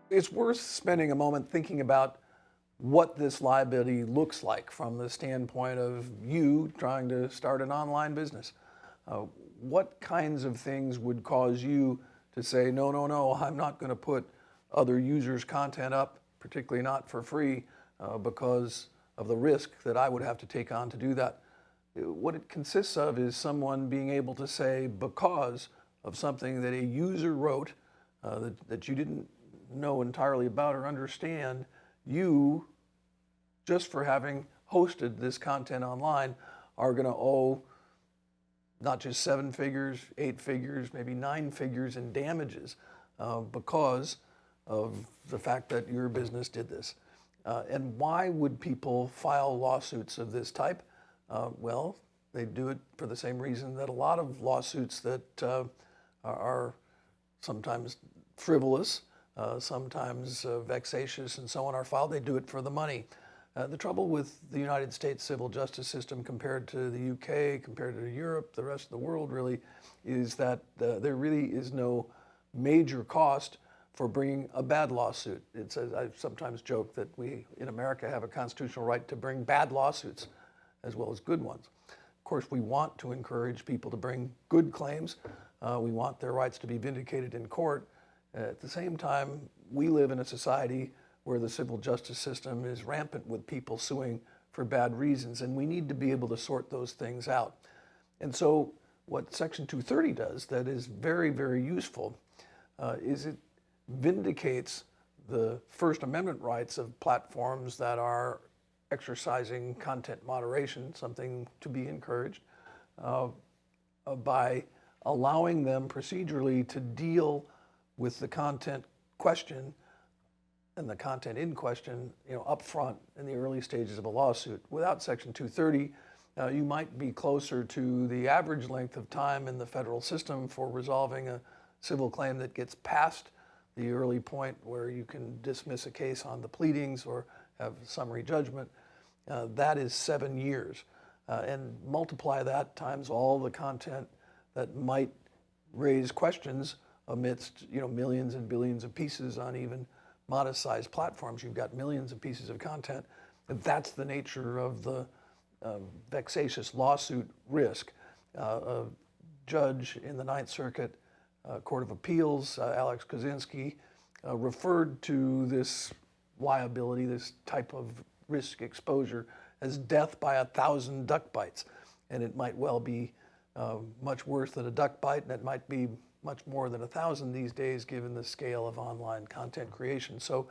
It's worth spending a moment thinking about what this liability looks like from the standpoint of you trying to start an online business. What kinds of things would cause you to say, no, no, no, I'm not going to put other users' content up, particularly not for free, because of the risk that I would have to take on to do that? What it consists of is someone being able to say, because of something that a user wrote that you didn't know entirely about or understand, you, just for having hosted this content online, are going to owe not just 7 figures, 8 figures, maybe 9 figures in damages because of the fact that your business did this. And why would people file lawsuits of this type? Well, they do it for the same reason that a lot of lawsuits that are sometimes frivolous, sometimes vexatious and so on are filed. They do it for the money. The trouble with the United States civil justice system compared to the UK, compared to Europe, the rest of the world really, is that there really is no major cost for bringing a bad lawsuit. I sometimes joke that we in America have a constitutional right to bring bad lawsuits as well as good ones. Of course, we want to encourage people to bring good claims. We want their rights to be vindicated in court. At the same time, we live in a society where the civil justice system is rampant with people suing for bad reasons, and we need to be able to sort those things out. And so what Section 230 does that is very, very useful is it vindicates the First Amendment rights of platforms that are exercising content moderation, something to be encouraged, by allowing them procedurally to deal with the content question and the content in question, up front in the early stages of a lawsuit. Without Section 230, you might be closer to the average length of time in the federal system for resolving a civil claim that gets past the early point where you can dismiss a case on the pleadings or have summary judgment. That is 7 years. And multiply that times all the content that might raise questions amidst millions and billions of pieces on even modest-sized platforms. You've got millions of pieces of content. And that's the nature of the vexatious lawsuit risk. A judge in the Ninth Circuit Court of Appeals, Alex Kozinski, referred to this liability, this type of risk exposure, as death by 1,000 duck bites. And it might well be much worse than a duck bite, and it might be much more than 1,000 these days, given the scale of online content creation. So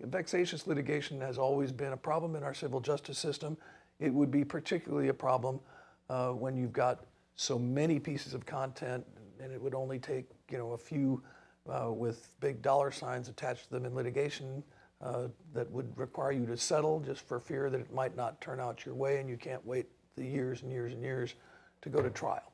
vexatious litigation has always been a problem in our civil justice system. It would be particularly a problem when you've got so many pieces of content, and it would only take a few with big dollar signs attached to them in litigation that would require you to settle just for fear that it might not turn out your way, and you can't wait the years and years and years to go to trial.